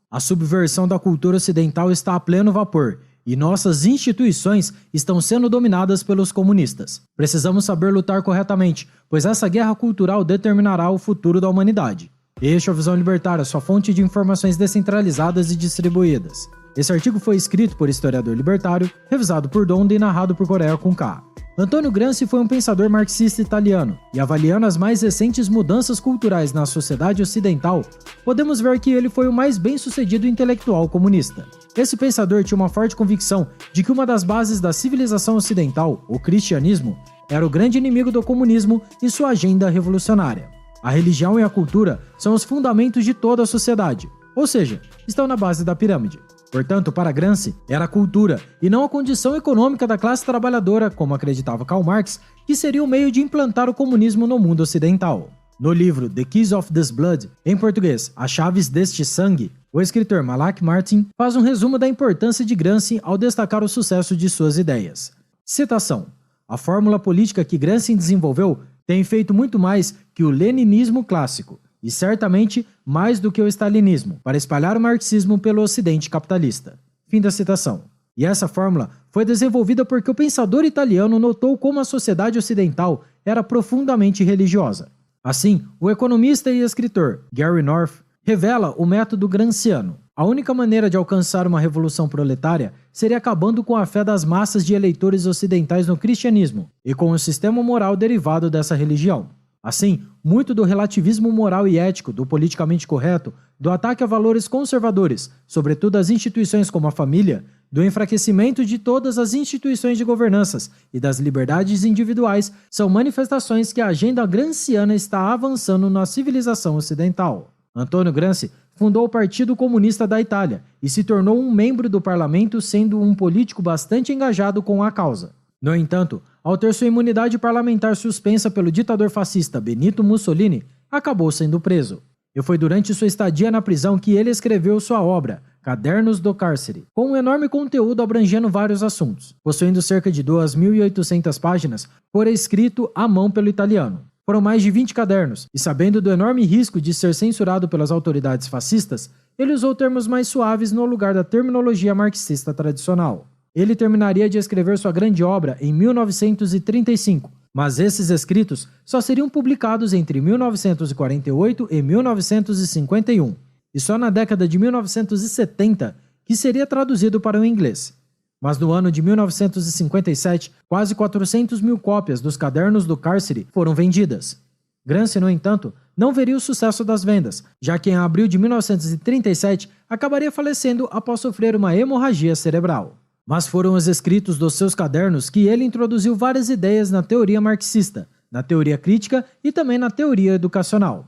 A subversão da cultura ocidental está a pleno vapor e nossas instituições estão sendo dominadas pelos comunistas. Precisamos saber lutar corretamente, pois essa guerra cultural determinará o futuro da humanidade. Este é o Visão Libertária, sua fonte de informações descentralizadas e distribuídas. Esse artigo foi escrito por historiador libertário, revisado por Donda e narrado por Coreia com K. Antônio Gramsci foi um pensador marxista italiano, e avaliando as mais recentes mudanças culturais na sociedade ocidental, podemos ver que ele foi o mais bem-sucedido intelectual comunista. Esse pensador tinha uma forte convicção de que uma das bases da civilização ocidental, o cristianismo, era o grande inimigo do comunismo e sua agenda revolucionária. A religião e a cultura são os fundamentos de toda a sociedade, ou seja, estão na base da pirâmide. Portanto, para Gramsci, era a cultura e não a condição econômica da classe trabalhadora, como acreditava Karl Marx, que seria o meio de implantar o comunismo no mundo ocidental. No livro The Keys of This Blood, em português, As Chaves deste Sangue, o escritor Malak Martin faz um resumo da importância de Gramsci ao destacar o sucesso de suas ideias. Citação: a fórmula política que Gramsci desenvolveu tem feito muito mais que o leninismo clássico, e certamente mais do que o stalinismo, para espalhar o marxismo pelo ocidente capitalista. Fim da citação. E essa fórmula foi desenvolvida porque o pensador italiano notou como a sociedade ocidental era profundamente religiosa. Assim, o economista e escritor Gary North revela o método gramsciano. A única maneira de alcançar uma revolução proletária seria acabando com a fé das massas de eleitores ocidentais no cristianismo e com o sistema moral derivado dessa religião. Assim, muito do relativismo moral e ético, do politicamente correto, do ataque a valores conservadores, sobretudo as instituições como a família, do enfraquecimento de todas as instituições de governanças e das liberdades individuais, são manifestações que a agenda gramsciana está avançando na civilização ocidental. Antônio Gramsci fundou o Partido Comunista da Itália e se tornou um membro do parlamento, sendo um político bastante engajado com a causa. No entanto, ao ter sua imunidade parlamentar suspensa pelo ditador fascista Benito Mussolini, acabou sendo preso. E foi durante sua estadia na prisão que ele escreveu sua obra, Cadernos do Cárcere, com um enorme conteúdo abrangendo vários assuntos, possuindo cerca de 2.800 páginas, por escrito à mão pelo italiano. Foram mais de 20 cadernos, e sabendo do enorme risco de ser censurado pelas autoridades fascistas, ele usou termos mais suaves no lugar da terminologia marxista tradicional. Ele terminaria de escrever sua grande obra em 1935, mas esses escritos só seriam publicados entre 1948 e 1951, e só na década de 1970 que seria traduzido para o inglês. Mas no ano de 1957, quase 400 mil cópias dos Cadernos do Cárcere foram vendidas. Gramsci, no entanto, não veria o sucesso das vendas, já que em abril de 1937 acabaria falecendo após sofrer uma hemorragia cerebral. Mas foram os escritos dos seus cadernos que ele introduziu várias ideias na teoria marxista, na teoria crítica e também na teoria educacional.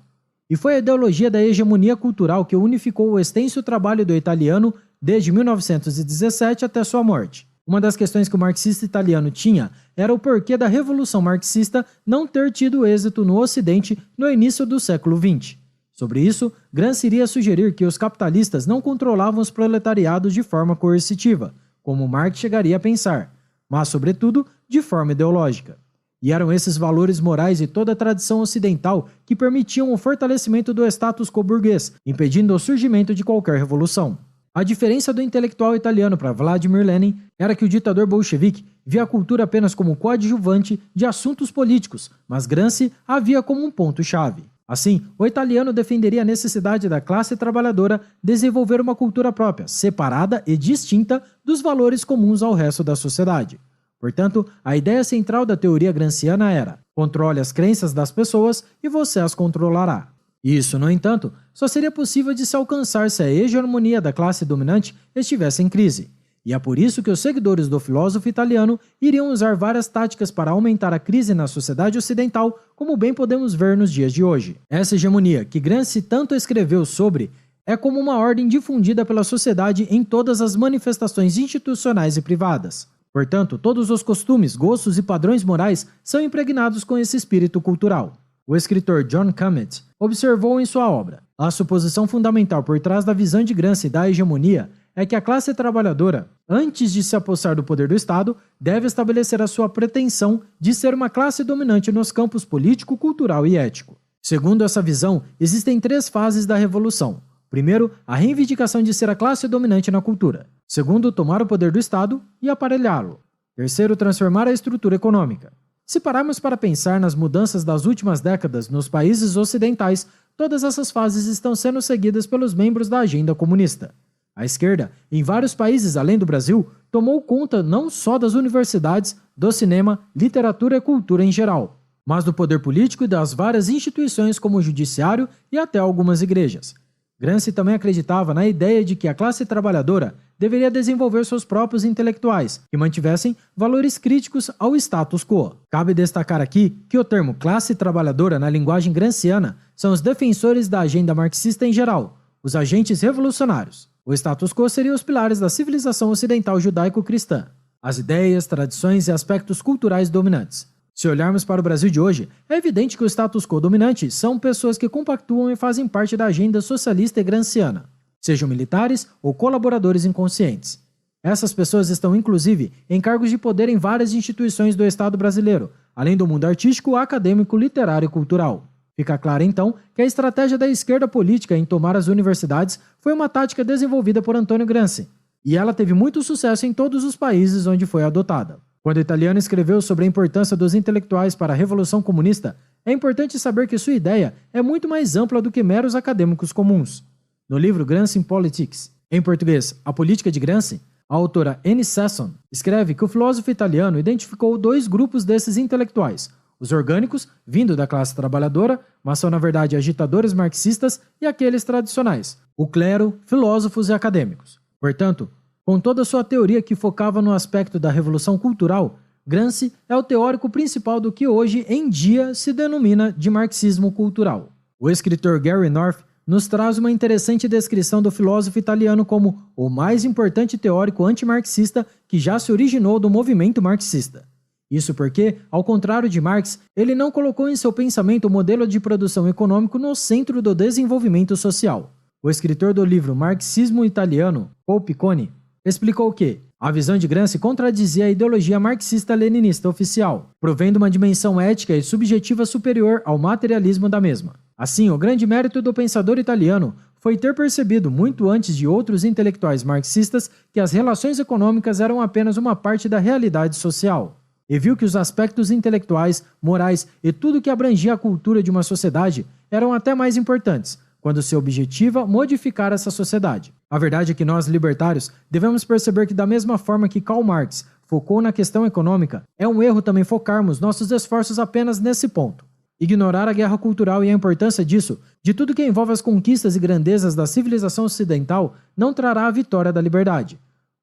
E foi a ideologia da hegemonia cultural que unificou o extenso trabalho do italiano desde 1917 até sua morte. Uma das questões que o marxista italiano tinha era o porquê da Revolução Marxista não ter tido êxito no Ocidente no início do século XX. Sobre isso, Gramsci iria sugerir que os capitalistas não controlavam os proletariados de forma coercitiva, como Marx chegaria a pensar, mas, sobretudo, de forma ideológica. E eram esses valores morais e toda a tradição ocidental que permitiam o fortalecimento do status quo burguês, impedindo o surgimento de qualquer revolução. A diferença do intelectual italiano para Vladimir Lenin era que o ditador bolchevique via a cultura apenas como coadjuvante de assuntos políticos, mas Gramsci a via como um ponto-chave. Assim, o italiano defenderia a necessidade da classe trabalhadora desenvolver uma cultura própria, separada e distinta dos valores comuns ao resto da sociedade. Portanto, a ideia central da teoria gramsciana era: controle as crenças das pessoas e você as controlará. Isso, no entanto, só seria possível de se alcançar se a hegemonia da classe dominante estivesse em crise. E é por isso que os seguidores do filósofo italiano iriam usar várias táticas para aumentar a crise na sociedade ocidental, como bem podemos ver nos dias de hoje. Essa hegemonia, que Gramsci tanto escreveu sobre, é como uma ordem difundida pela sociedade em todas as manifestações institucionais e privadas. Portanto, todos os costumes, gostos e padrões morais são impregnados com esse espírito cultural. O escritor John Comet observou em sua obra: a suposição fundamental por trás da visão de Gramsci da hegemonia é que a classe trabalhadora, antes de se apossar do poder do Estado, deve estabelecer a sua pretensão de ser uma classe dominante nos campos político, cultural e ético. Segundo essa visão, existem 3 fases da revolução: Primeiro, a reivindicação de ser a classe dominante na cultura. Segundo, tomar o poder do Estado e aparelhá-lo. Terceiro, transformar a estrutura econômica. Se pararmos para pensar nas mudanças das últimas décadas nos países ocidentais, todas essas fases estão sendo seguidas pelos membros da agenda comunista. A esquerda, em vários países além do Brasil, tomou conta não só das universidades, do cinema, literatura e cultura em geral, mas do poder político e das várias instituições como o judiciário e até algumas igrejas. Gramsci também acreditava na ideia de que a classe trabalhadora deveria desenvolver seus próprios intelectuais, que mantivessem valores críticos ao status quo. Cabe destacar aqui que o termo classe trabalhadora na linguagem gramsciana são os defensores da agenda marxista em geral, os agentes revolucionários. O status quo seria os pilares da civilização ocidental judaico-cristã, as ideias, tradições e aspectos culturais dominantes. Se olharmos para o Brasil de hoje, é evidente que o status quo dominante são pessoas que compactuam e fazem parte da agenda socialista e gramsciana, sejam militares ou colaboradores inconscientes. Essas pessoas estão, inclusive, em cargos de poder em várias instituições do Estado brasileiro, além do mundo artístico, acadêmico, literário e cultural. Fica claro, então, que a estratégia da esquerda política em tomar as universidades foi uma tática desenvolvida por Antônio Gramsci, e ela teve muito sucesso em todos os países onde foi adotada. Quando o italiano escreveu sobre a importância dos intelectuais para a Revolução Comunista, é importante saber que sua ideia é muito mais ampla do que meros acadêmicos comuns. No livro Gramsci in Politics, em português, A Política de Gramsci, a autora Annie Sasson escreve que o filósofo italiano identificou dois grupos desses intelectuais: os orgânicos, vindo da classe trabalhadora, mas são na verdade agitadores marxistas, e aqueles tradicionais, o clero, filósofos e acadêmicos. Portanto, com toda a sua teoria que focava no aspecto da revolução cultural, Gramsci é o teórico principal do que hoje em dia se denomina de marxismo cultural. O escritor Gary North nos traz uma interessante descrição do filósofo italiano como o mais importante teórico antimarxista que já se originou do movimento marxista. Isso porque, ao contrário de Marx, ele não colocou em seu pensamento o modelo de produção econômico no centro do desenvolvimento social. O escritor do livro Marxismo Italiano, Paul Picconi, explicou que a visão de Gramsci contradizia a ideologia marxista-leninista oficial, provendo uma dimensão ética e subjetiva superior ao materialismo da mesma. Assim, o grande mérito do pensador italiano foi ter percebido muito antes de outros intelectuais marxistas que as relações econômicas eram apenas uma parte da realidade social, e viu que os aspectos intelectuais, morais e tudo que abrangia a cultura de uma sociedade eram até mais importantes, quando se objetiva modificar essa sociedade. A verdade é que nós, libertários, devemos perceber que da mesma forma que Karl Marx focou na questão econômica, é um erro também focarmos nossos esforços apenas nesse ponto. Ignorar a guerra cultural e a importância disso, de tudo que envolve as conquistas e grandezas da civilização ocidental, não trará a vitória da liberdade.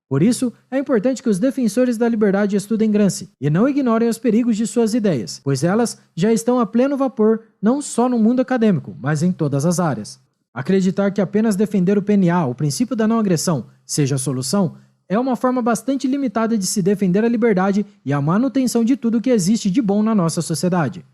Por isso, é importante que os defensores da liberdade estudem Gramsci e não ignorem os perigos de suas ideias, pois elas já estão a pleno vapor não só no mundo acadêmico, mas em todas as áreas. Acreditar que apenas defender o PNA, o princípio da não agressão, seja a solução, é uma forma bastante limitada de se defender a liberdade e a manutenção de tudo que existe de bom na nossa sociedade.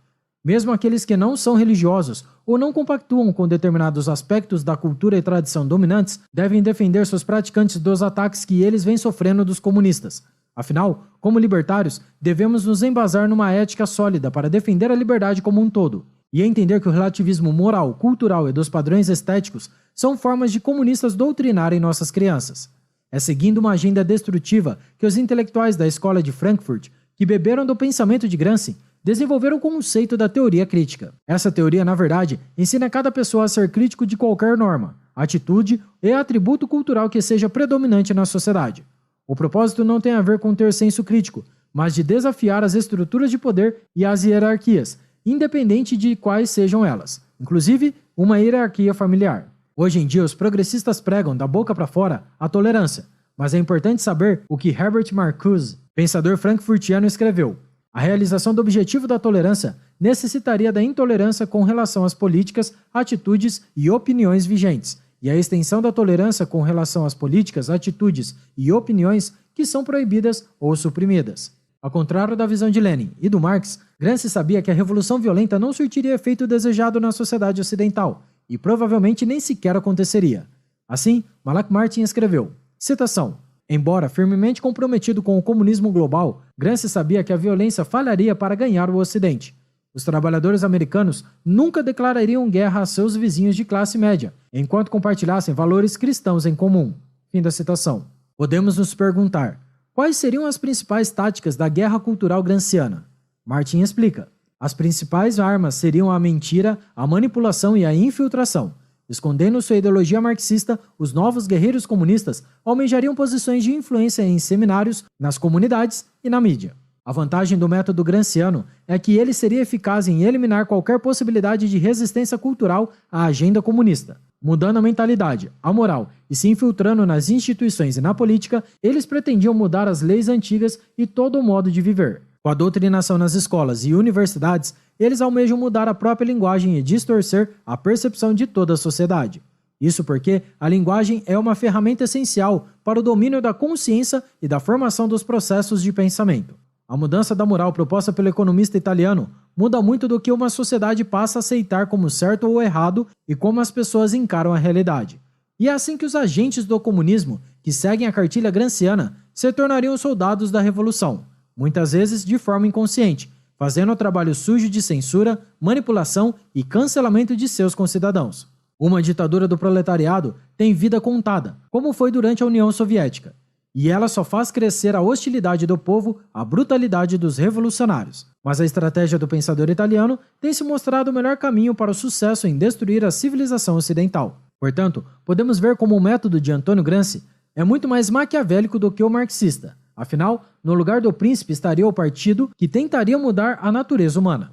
Mesmo aqueles que não são religiosos ou não compactuam com determinados aspectos da cultura e tradição dominantes devem defender seus praticantes dos ataques que eles vêm sofrendo dos comunistas. Afinal, como libertários, devemos nos embasar numa ética sólida para defender a liberdade como um todo, e entender que o relativismo moral, cultural e dos padrões estéticos são formas de comunistas doutrinarem nossas crianças. É seguindo uma agenda destrutiva que os intelectuais da escola de Frankfurt, que beberam do pensamento de Gramsci, desenvolveram o conceito da teoria crítica. Essa teoria, na verdade, ensina cada pessoa a ser crítico de qualquer norma, atitude e atributo cultural que seja predominante na sociedade. O propósito não tem a ver com ter senso crítico, mas de desafiar as estruturas de poder e as hierarquias, independente de quais sejam elas, inclusive uma hierarquia familiar. Hoje em dia, os progressistas pregam da boca para fora a tolerância, mas é importante saber o que Herbert Marcuse, pensador frankfurtiano, escreveu. A realização do objetivo da tolerância necessitaria da intolerância com relação às políticas, atitudes e opiniões vigentes, e a extensão da tolerância com relação às políticas, atitudes e opiniões que são proibidas ou suprimidas. Ao contrário da visão de Lenin e do Marx, Gramsci sabia que a revolução violenta não surtiria efeito desejado na sociedade ocidental, e provavelmente nem sequer aconteceria. Assim, Malak Martin escreveu, citação, embora firmemente comprometido com o comunismo global, Gramsci sabia que a violência falharia para ganhar o Ocidente. Os trabalhadores americanos nunca declarariam guerra a seus vizinhos de classe média, enquanto compartilhassem valores cristãos em comum. Fim da citação. Podemos nos perguntar, quais seriam as principais táticas da guerra cultural gramsciana? Martin explica. As principais armas seriam a mentira, a manipulação e a infiltração. Escondendo sua ideologia marxista, os novos guerreiros comunistas almejariam posições de influência em seminários, nas comunidades e na mídia. A vantagem do método gramsciano é que ele seria eficaz em eliminar qualquer possibilidade de resistência cultural à agenda comunista. Mudando a mentalidade, a moral e se infiltrando nas instituições e na política, eles pretendiam mudar as leis antigas e todo o modo de viver. Com a doutrinação nas escolas e universidades, eles almejam mudar a própria linguagem e distorcer a percepção de toda a sociedade. Isso porque a linguagem é uma ferramenta essencial para o domínio da consciência e da formação dos processos de pensamento. A mudança da moral proposta pelo economista italiano muda muito do que uma sociedade passa a aceitar como certo ou errado e como as pessoas encaram a realidade. E é assim que os agentes do comunismo, que seguem a cartilha gramsciana, se tornariam soldados da revolução, muitas vezes de forma inconsciente, fazendo o trabalho sujo de censura, manipulação e cancelamento de seus concidadãos. Uma ditadura do proletariado tem vida contada, como foi durante a União Soviética, e ela só faz crescer a hostilidade do povo à brutalidade dos revolucionários. Mas a estratégia do pensador italiano tem se mostrado o melhor caminho para o sucesso em destruir a civilização ocidental. Portanto, podemos ver como o método de Antônio Gramsci é muito mais maquiavélico do que o marxista. Afinal, no lugar do príncipe estaria o partido que tentaria mudar a natureza humana.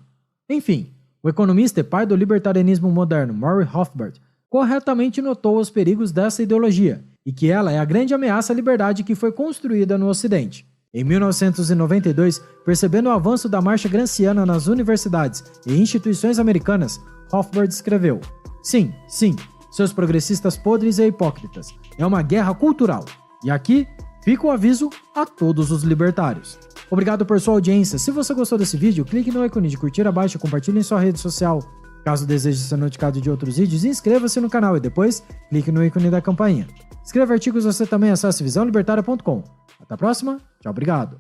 Enfim, o economista e pai do libertarianismo moderno, Murray Rothbard, corretamente notou os perigos dessa ideologia e que ela é a grande ameaça à liberdade que foi construída no Ocidente. Em 1992, percebendo o avanço da marcha gramsciana nas universidades e instituições americanas, Rothbard escreveu: Sim, seus progressistas podres e hipócritas, é uma guerra cultural. E aqui fica o aviso a todos os libertários. Obrigado por sua audiência. Se você gostou desse vídeo, clique no ícone de curtir abaixo e compartilhe em sua rede social. Caso deseje ser notificado de outros vídeos, inscreva-se no canal e depois clique no ícone da campainha. Escreva artigos, você também acesse visãolibertaria.com. Até a próxima, tchau, obrigado.